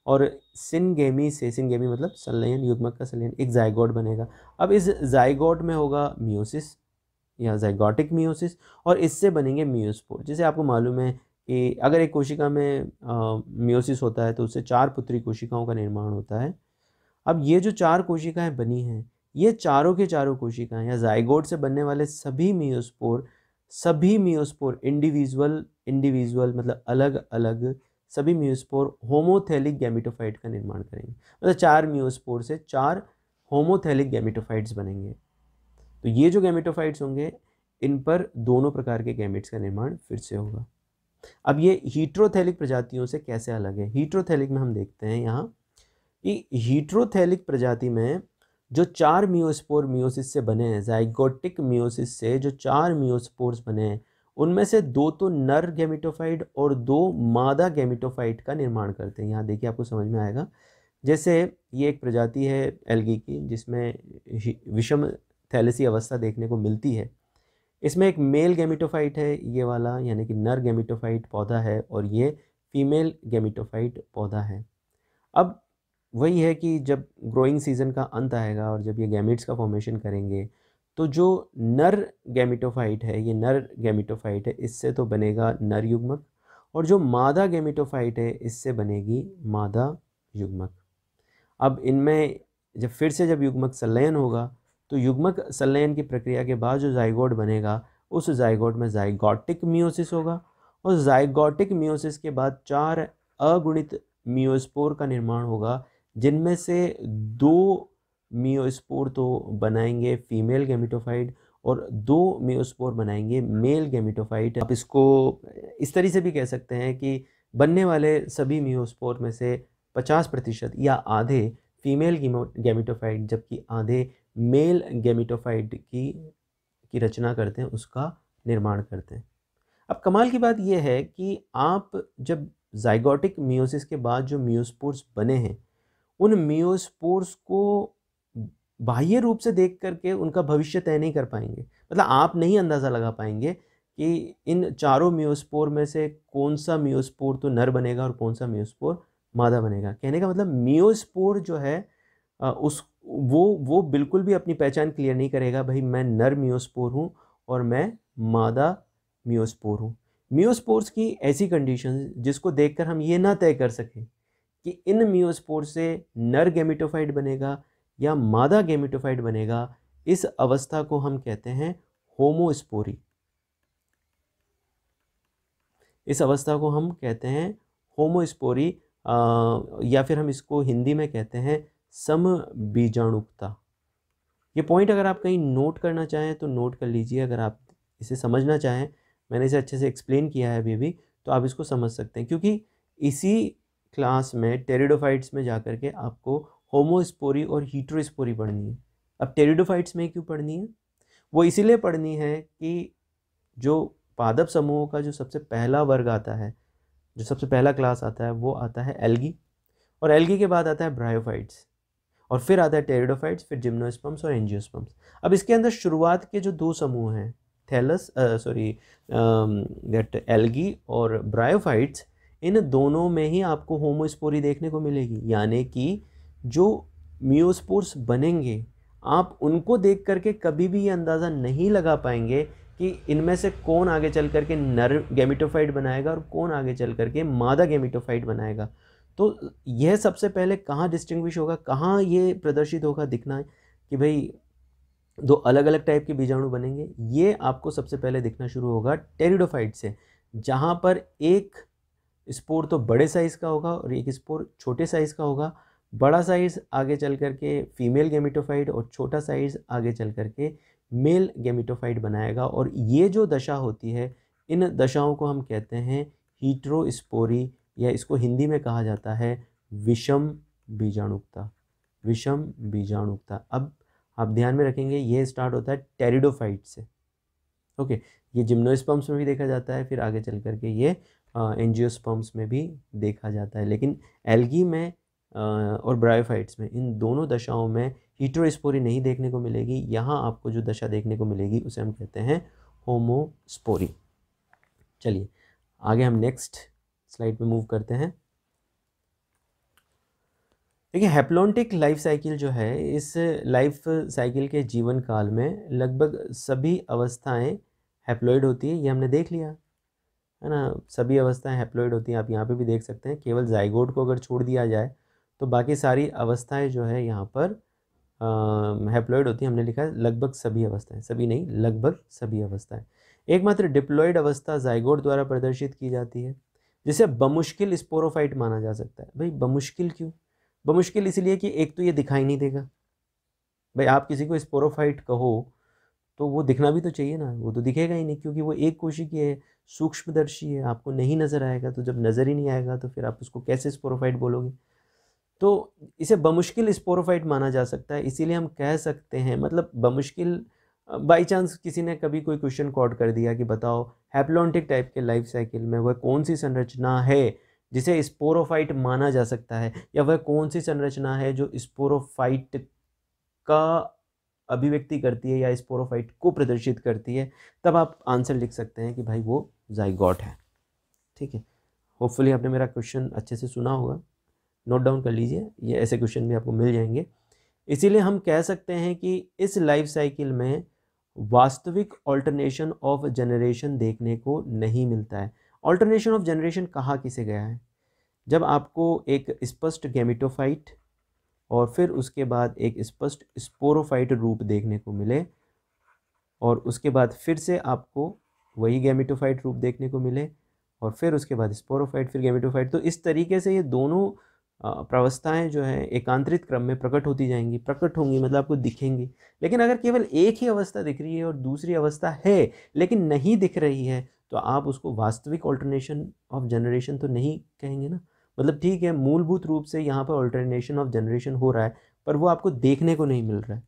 और सिनगैमी से, सिनगैमी मतलब संलयन, युग्मक का संलयन, एक जाइगोट बनेगा। अब इस जाइगोट में होगा मियोसिस या जाइगोटिक मियोसिस और इससे बनेंगे मियोस्पोर। जैसे आपको मालूम है कि अगर एक कोशिका में मियोसिस होता है तो उससे 4 पुत्री कोशिकाओं का निर्माण होता है। अब ये जो 4 कोशिकाएं बनी हैं ये चारों के चारों कोशिकाएं या जाइगोट से बनने वाले सभी मियोस्पोर इंडिविजुअल मतलब अलग अलग सभी मियोस्पोर होमोथैलिक गैमिटोफाइट का निर्माण करेंगे। मतलब 4 मियोस्पोर से 4 होमोथैलिक गैमिटोफाइट्स बनेंगे। तो ये जो गैमिटोफाइट्स होंगे इन पर दोनों प्रकार के गैमिट्स का निर्माण फिर से होगा। अब ये हीटेरोथैलिक प्रजातियों से कैसे अलग है। हीटेरोथैलिक में हम देखते हैं यहाँ कि हीटेरोथैलिक प्रजाति में जो 4 मियोस्पोर मियोसिस से बने हैं, जाइगोटिक मियोसिस से जो 4 मियोस्पोर्स बने हैं उनमें से 2 तो नर गैमिटोफाइट और 2 मादा गैमिटोफाइट का निर्माण करते हैं। यहाँ देखिए आपको समझ में आएगा। जैसे ये एक प्रजाति है एल्गी की जिसमें विषम थैलेसी अवस्था देखने को मिलती है। इसमें एक मेल गैमिटोफाइट है ये वाला, यानी कि नर गैमिटोफाइट पौधा है और ये फीमेल गैमिटोफाइट पौधा है। अब वही है कि जब ग्रोइंग सीजन का अंत आएगा और जब ये गैमिट्स का फॉर्मेशन करेंगे तो जो नर गैमिटोफाइट है, ये नर गैमिटोफाइट है, इससे तो बनेगा नर युग्मक और जो मादा गैमिटोफाइट है इससे बनेगी मादा युग्मक। अब इनमें जब युग्मक संलयन होगा तो युग्मक संलयन की प्रक्रिया के बाद जो जाइगोट बनेगा उस जाइगोट में जाइगोटिक मियोसिस होगा और जाइगोटिक मियोसिस के बाद 4 अगुणित मियोस्पोर का निर्माण होगा जिनमें से 2 मियोस्पोर तो बनाएंगे फीमेल गैमिटोफाइट और 2 मियोस्पोर बनाएंगे मेल गैमिटोफाइट। आप इसको इस तरह से भी कह सकते हैं कि बनने वाले सभी मियोस्पोर में से 50% या आधे फीमेल गैमिटोफाइट जबकि आधे मेल गैमिटोफाइट की रचना करते हैं, उसका निर्माण करते हैं। अब कमाल की बात यह है कि आप जब जाइगोटिक मियोसिस के बाद जो मियोस्पोर्स बने हैं उन मियोस्पोर्स को बाह्य रूप से देख करके उनका भविष्य तय नहीं कर पाएंगे। मतलब आप नहीं अंदाज़ा लगा पाएंगे कि इन चारों मियोस्पोर में से कौन सा मियोस्पोर तो नर बनेगा और कौन सा मियोस्पोर मादा बनेगा। कहने का मतलब मियोस्पोर जो है उस वो बिल्कुल भी अपनी पहचान क्लियर नहीं करेगा, भाई मैं नर मियोस्पोर हूँ और मैं मादा मियोस्पोर हूँ। मियोस्पोर्स की ऐसी कंडीशन जिसको देखकर हम ये ना तय कर सकें कि इन मियोस्पोर से नर गैमेटोफाइट बनेगा या मादा गैमेटोफाइट बनेगा, इस अवस्था को हम कहते हैं होमोस्पोरी। इस अवस्था को हम कहते हैं होमोस्पोरी, या फिर हम इसको हिंदी में कहते हैं समबीजाणुकता। ये पॉइंट अगर आप कहीं नोट करना चाहें तो नोट कर लीजिए। अगर आप इसे समझना चाहें, मैंने इसे अच्छे से एक्सप्लेन किया है अभी भी, तो आप इसको समझ सकते हैं, क्योंकि इसी क्लास में टेरिडोफाइट्स में जाकर के आपको होमोस्पोरी और हीटेरोस्पोरी पढ़नी है। अब टेरिडोफाइट्स में क्यों पढ़नी है? वो इसीलिए पढ़नी है कि जो पादप समूहों का जो सबसे पहला वर्ग आता है, जो सबसे पहला क्लास आता है, वो आता है एल्गी, और एल्गी के बाद आता है ब्रायोफाइट्स, और फिर आता है टेरिडोफाइट्स, फिर जिम्नोस्पर्म्स और एंजियोस्पर्म्स। अब इसके अंदर शुरुआत के जो दो समूह हैं, थैलस दैट एल्गी और ब्रायोफाइट्स, इन दोनों में ही आपको होमोस्पोरी देखने को मिलेगी। यानी कि जो मियोस्पोर्स बनेंगे, आप उनको देख करके कभी भी ये अंदाज़ा नहीं लगा पाएंगे कि इनमें से कौन आगे चल करके नर गैमेटोफाइट बनाएगा और कौन आगे चल करके मादा गैमेटोफाइट बनाएगा। तो यह सबसे पहले कहाँ डिस्टिंग्विश होगा, कहाँ ये प्रदर्शित होगा दिखना है कि भाई दो अलग अलग टाइप के बीजाणु बनेंगे, ये आपको सबसे पहले दिखना शुरू होगा टेरिडोफाइट से, जहाँ पर एक स्पोर तो बड़े साइज़ का होगा और एक स्पोर छोटे साइज़ का होगा। बड़ा साइज़ आगे चल करके फीमेल गैमेटोफाइट और छोटा साइज़ आगे चल करके मेल गैमेटोफाइट बनाएगा। और ये जो दशा होती है, इन दशाओं को हम कहते हैं हीटेरोस्पोरी, या इसको हिंदी में कहा जाता है विषम बीजाणुकता। विषम बीजाणुकता। अब आप ध्यान में रखेंगे, ये स्टार्ट होता है टेरिडोफाइट से। ओके, ये जिम्नोस्पर्म्स में भी देखा जाता है, फिर आगे चल करके ये एंजियोस्पर्म्स में भी देखा जाता है, लेकिन एल्गी में और ब्रायोफाइट्स में, इन दोनों दशाओं में हीटेरोस्पोरी नहीं देखने को मिलेगी। यहाँ आपको जो दशा देखने को मिलेगी उसे हम कहते हैं होमोस्पोरी। चलिए आगे हम नेक्स्ट स्लाइड पे मूव करते हैं। देखिए, हैप्लॉन्टिक लाइफ साइकिल जो है, इस लाइफ साइकिल के जीवन काल में लगभग सभी अवस्थाएं हैप्लॉइड होती है। ये हमने देख लिया है ना, सभी अवस्थाएं हैप्लॉइड होती हैं। आप यहाँ पे भी देख सकते हैं, केवल जाइगोट को अगर छोड़ दिया जाए तो बाकी सारी अवस्थाएं जो है यहाँ पर हैप्लॉइड होती हैं। हमने लिखा है लगभग सभी अवस्थाएं, सभी नहीं, लगभग सभी अवस्थाएं। एकमात्र डिप्लॉइड अवस्था जाइगोट द्वारा प्रदर्शित की जाती है, जिसे बमुश्किल स्पोरोफाइट माना जा सकता है। भाई बमुश्किल क्यों? बमुश्किल इसलिए कि एक तो ये दिखाई नहीं देगा। भाई आप किसी को स्पोरोफाइट कहो तो वो दिखना भी तो चाहिए ना, वो तो दिखेगा ही नहीं, क्योंकि वो एक कोशिकीय है, सूक्ष्मदर्शी है, आपको नहीं नज़र आएगा। तो जब नज़र ही नहीं आएगा तो फिर आप उसको कैसे स्पोरोफाइट बोलोगे? तो इसे बमुश्किल स्पोरोफाइट माना जा सकता है। इसीलिए हम कह सकते हैं, मतलब बमुश्किल, बाई चांस किसी ने कभी कोई क्वेश्चन कोड कर दिया कि बताओ हैप्लॉन्टिक टाइप के लाइफ साइकिल में वह कौन सी संरचना है जिसे स्पोरोफाइट माना जा सकता है, या वह कौन सी संरचना है जो स्पोरोफाइट का अभिव्यक्ति करती है या स्पोरोफाइट को प्रदर्शित करती है, तब आप आंसर लिख सकते हैं कि भाई वो जाइगोट है। ठीक है, होपफुली आपने मेरा क्वेश्चन अच्छे से सुना होगा, नोट डाउन कर लीजिए, ये ऐसे क्वेश्चन भी आपको मिल जाएंगे। इसीलिए हम कह सकते हैं कि इस लाइफ साइकिल में वास्तविक ऑल्टरनेशन ऑफ जनरेशन देखने को नहीं मिलता है। ऑल्टरनेशन ऑफ जनरेशन कहा किसे गया है? जब आपको एक स्पष्ट गैमेटोफाइट और फिर उसके बाद एक स्पष्ट स्पोरोफाइट रूप देखने को मिले, और उसके बाद फिर से आपको वही गैमेटोफाइट रूप देखने को मिले, और फिर उसके बाद स्पोरोफाइट, फिर गैमेटोफाइट। तो इस तरीके से ये दोनों प्रावस्थाएं जो है एकांतरित क्रम में प्रकट होती जाएंगी। प्रकट होंगी मतलब आपको दिखेंगी। लेकिन अगर केवल एक ही अवस्था दिख रही है और दूसरी अवस्था है लेकिन नहीं दिख रही है, तो आप उसको वास्तविक ऑल्टरनेशन ऑफ जनरेशन तो नहीं कहेंगे ना। मतलब ठीक है, मूलभूत रूप से यहाँ पर ऑल्टरनेशन ऑफ जनरेशन हो रहा है, पर वो आपको देखने को नहीं मिल रहा है।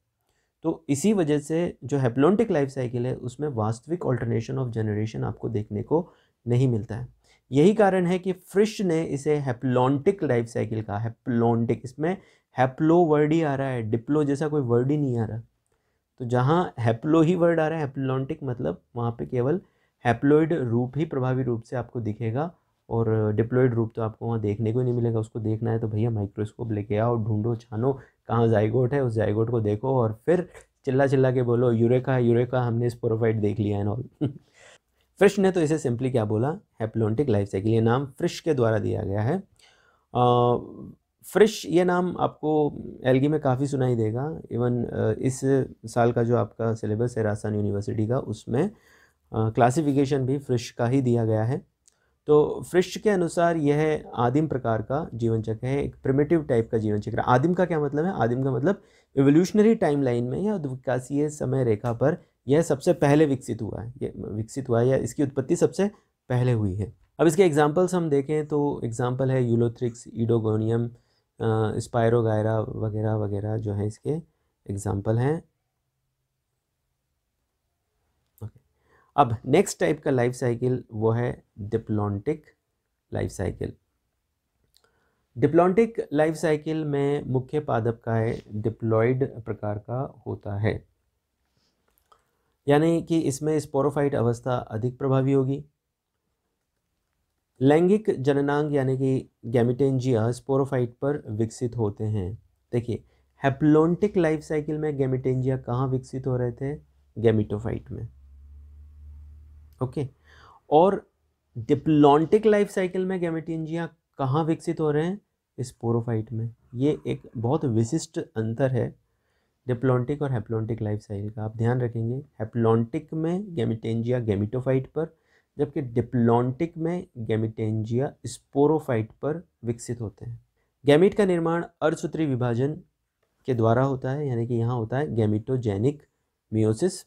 तो इसी वजह से जो हैप्लॉन्टिक लाइफ साइकिल है उसमें वास्तविक ऑल्टरनेशन ऑफ जनरेशन आपको देखने को नहीं मिलता है। यही कारण है कि फ्रिश ने इसे हैप्लॉन्टिक लाइफ साइकिल कहा। हैप्लॉन्टिक, इसमें हैप्लो वर्ड ही आ रहा है, डिप्लो जैसा कोई वर्ड ही नहीं आ रहा। तो जहाँ हैप्लो ही वर्ड आ रहा है, हैप्लॉन्टिक, मतलब वहाँ पे केवल हैप्लॉइड रूप ही प्रभावी रूप से आपको दिखेगा और डिप्लॉइड रूप तो आपको वहाँ देखने को ही नहीं मिलेगा। उसको देखना है तो भैया माइक्रोस्कोप लेके आओ, ढूंढो छानो कहाँ जाइगोट है, उस जाइगोट को देखो और फिर चिल्ला चिल्ला के बोलो यूरेका यूरेका, हमने स्पोरोफाइट देख लिया है ऑल। फ्रिश ने तो इसे सिंपली क्या बोला, हैप्लोन्टिक लाइफ साइकिल। ये नाम फ्रिश के द्वारा दिया गया है। फ्रिश ये नाम आपको एल्गी में काफ़ी सुनाई देगा। इवन इस साल का जो आपका सिलेबस है राजस्थान यूनिवर्सिटी का, उसमें क्लासिफिकेशन भी फ्रिश का ही दिया गया है। तो फ्रिश के अनुसार यह आदिम प्रकार का जीवन चक्र है, एक प्रिमिटिव टाइप का जीवन चक्र। आदिम का क्या मतलब है? आदिम का मतलब एवोल्यूशनरी टाइमलाइन में या विकासीय समय रेखा पर यह सबसे पहले विकसित हुआ है, ये विकसित हुआ है या इसकी उत्पत्ति सबसे पहले हुई है। अब इसके एग्जाम्पल्स हम देखें तो एग्जाम्पल है यूलोथ्रिक्स, ईडोगोनियम, स्पायरोगायरा वगैरह वगैरह जो है इसके एग्जाम्पल हैं। अब नेक्स्ट टाइप का लाइफ साइकिल वो है diplontic life cycle. Diplontic life cycle में मुख्य पादप का है डिप्लॉइड प्रकार का होता है, यानी कि इसमें स्पोरोफाइट अवस्था अधिक प्रभावी होगी। लैंगिक जननांग यानी कि गैमिटेंजिया स्पोरोफाइट पर विकसित होते हैं। देखिए हैप्लोन्टिक लाइफ साइकिल में गैमिटेंजिया कहाँ विकसित हो रहे थे? गैमिटोफाइट में। ओके, और डिप्लॉन्टिक लाइफ साइकिल में गैमेटेंजिया कहाँ विकसित हो रहे हैं? स्पोरोफाइट में। ये एक बहुत विशिष्ट अंतर है डिप्लॉन्टिक और हैप्लोन्टिक लाइफ साइकिल का। आप ध्यान रखेंगे, हैप्लोन्टिक में गैमेटेंजिया गैमिटोफाइट पर, जबकि डिप्लॉन्टिक में गैमेटेंजिया स्पोरोफाइट पर विकसित होते हैं। गैमीट का निर्माण अर्धसूत्री विभाजन के द्वारा होता है, यानी कि यहाँ होता है गैमिटोजेनिक मियोसिस,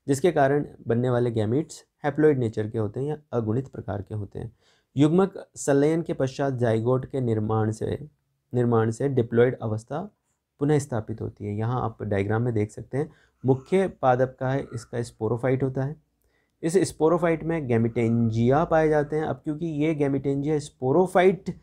जिसके कारण बनने वाले गैमीट्स हैप्लॉइड नेचर के होते हैं या अगुणित प्रकार के होते हैं। युग्मक संलयन के पश्चात जाइगोट के निर्माण से डिप्लॉइड अवस्था पुनः स्थापित होती है। यहाँ आप डायग्राम में देख सकते हैं, मुख्य पादप का है इसका स्पोरोफाइट होता है। इस स्पोरोफाइट में गैमिटेंजिया पाए जाते हैं। अब क्योंकि ये गैमिटेंजिया स्पोरोफाइट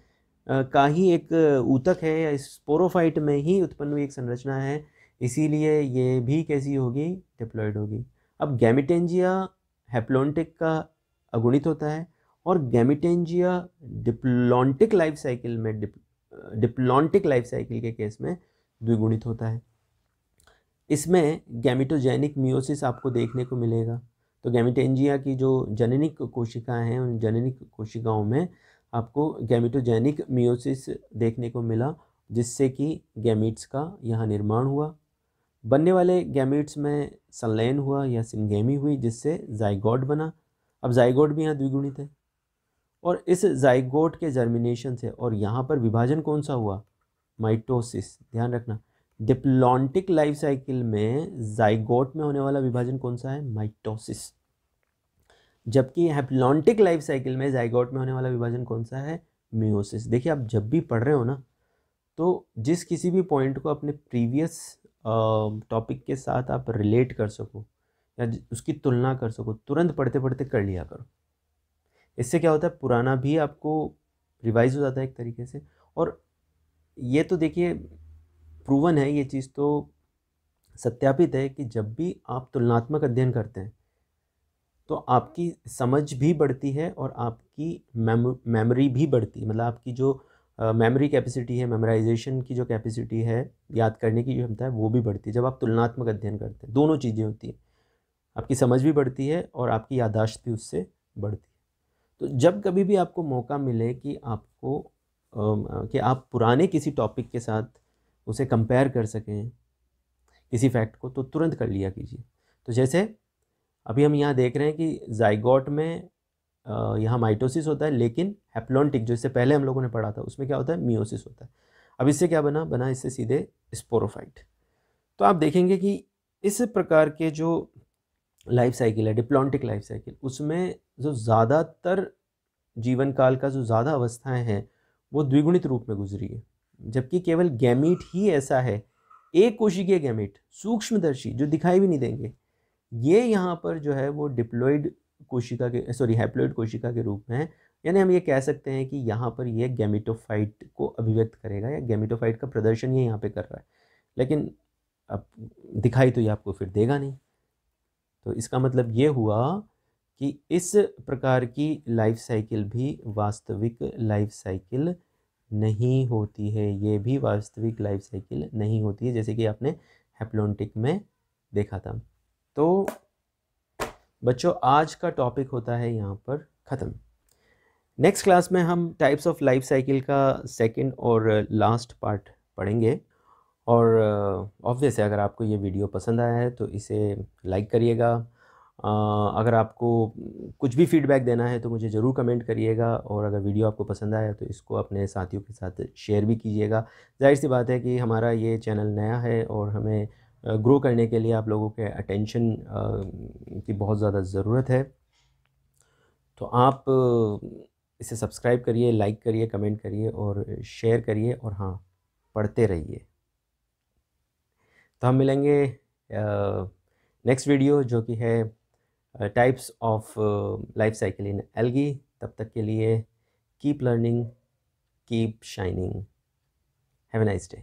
का ही एक ऊतक है या स्पोरोफाइट में ही उत्पन्न हुई एक संरचना है, इसीलिए ये भी कैसी होगी? डिप्लॉइड होगी। अब गैमिटेंजिया हैप्लोन्टिक का अगुणित होता है और गैमिटेंजिया डिप्लॉन्टिक लाइफ साइकिल में डिप्लॉन्टिक लाइफ साइकिल के केस में द्विगुणित होता है। इसमें गैमिटोजेनिक मियोसिस आपको देखने को मिलेगा। तो गैमिटेंजिया की जो जननिक कोशिकाएं हैं, उन जननिक कोशिकाओं में आपको गैमिटोजेनिक मियोसिस देखने को मिला, जिससे कि गैमीट्स का यहाँ निर्माण हुआ। बनने वाले गैमीट्स में संलयन हुआ या सिंगेमी हुई, जिससे जाइगोट बना। अब जाइगोट भी यहाँ द्विगुणित है और इस जाइगोट के जर्मिनेशन से, और यहाँ पर विभाजन कौन सा हुआ? माइटोसिस। ध्यान रखना, डिप्लॉन्टिक लाइफ साइकिल में जाइगोट में होने वाला विभाजन कौन सा है? माइटोसिस। जबकि हैप्लॉन्टिक लाइफ साइकिल में जाइगोट में होने वाला विभाजन कौन सा है? मियोसिस। देखिए आप जब भी पढ़ रहे हो ना, तो जिस किसी भी पॉइंट को अपने प्रीवियस टॉपिक के साथ आप रिलेट कर सको या उसकी तुलना कर सको, तुरंत पढ़ते पढ़ते कर लिया करो। इससे क्या होता है, पुराना भी आपको रिवाइज हो जाता है एक तरीके से। और ये तो देखिए प्रूवन है, ये चीज़ तो सत्यापित है कि जब भी आप तुलनात्मक अध्ययन करते हैं तो आपकी समझ भी बढ़ती है और आपकी मेमोरी भी बढ़ती है। मतलब आपकी जो मेमोरी कैपेसिटी है, मेमोराइजेशन की जो कैपेसिटी है, याद करने की जो क्षमता है, वो भी बढ़ती है जब आप तुलनात्मक अध्ययन करते हैं। दोनों चीज़ें होती हैं, आपकी समझ भी बढ़ती है और आपकी याददाश्त भी उससे बढ़ती है। तो जब कभी भी आपको मौका मिले कि आपको कि आप पुराने किसी टॉपिक के साथ उसे कंपेयर कर सकें किसी फैक्ट को, तो तुरंत कर लिया कीजिए। तो जैसे अभी हम यहाँ देख रहे हैं कि जाइगोट में यहाँ माइटोसिस होता है, लेकिन हैप्लॉन्टिक जो इससे पहले हम लोगों ने पढ़ा था उसमें क्या होता है? मियोसिस होता है। अब इससे क्या बना इससे सीधे स्पोरोफाइट। तो आप देखेंगे कि इस प्रकार के जो लाइफ साइकिल है, डिप्लॉन्टिक लाइफ साइकिल, उसमें जो ज़्यादातर जीवन काल का जो ज़्यादा अवस्थाएं हैं वो द्विगुणित रूप में गुजरी है, जबकि केवल गैमीट ही ऐसा है, एक कोशिकीय गैमीट, सूक्ष्मदर्शी, जो दिखाई भी नहीं देंगे, ये यहाँ पर जो है वो डिप्लॉइड कोशिका के हैप्लॉइड कोशिका के रूप में है। यानी हम ये कह सकते हैं कि यहाँ पर ये गैमिटोफाइट को अभिव्यक्त करेगा या गैमिटोफाइट का प्रदर्शन ये यहाँ पे कर रहा है, लेकिन अब दिखाई तो ये आपको फिर देगा नहीं। तो इसका मतलब ये हुआ कि इस प्रकार की लाइफ साइकिल भी वास्तविक लाइफ साइकिल नहीं होती है, ये भी वास्तविक लाइफ साइकिल नहीं होती है, जैसे कि आपने हैप्लोन्टिक में देखा था। तो बच्चों आज का टॉपिक होता है यहाँ पर ख़त्म। नेक्स्ट क्लास में हम टाइप्स ऑफ लाइफ साइकिल का सेकंड और लास्ट पार्ट पढ़ेंगे। और ऑब्वियस है, अगर आपको ये वीडियो पसंद आया है तो इसे लाइक करिएगा। अगर आपको कुछ भी फीडबैक देना है तो मुझे ज़रूर कमेंट करिएगा, और अगर वीडियो आपको पसंद आया तो इसको अपने साथियों के साथ शेयर भी कीजिएगा। जाहिर सी बात है कि हमारा ये चैनल नया है और हमें ग्रो करने के लिए आप लोगों के अटेंशन की बहुत ज़्यादा ज़रूरत है। तो आप इसे सब्सक्राइब करिए, लाइक करिए, कमेंट करिए और शेयर करिए, और हाँ, पढ़ते रहिए। तो हम मिलेंगे नेक्स्ट वीडियो जो कि है types of life cycle in algae. तब तक के लिए keep learning, keep shining. Have a nice day.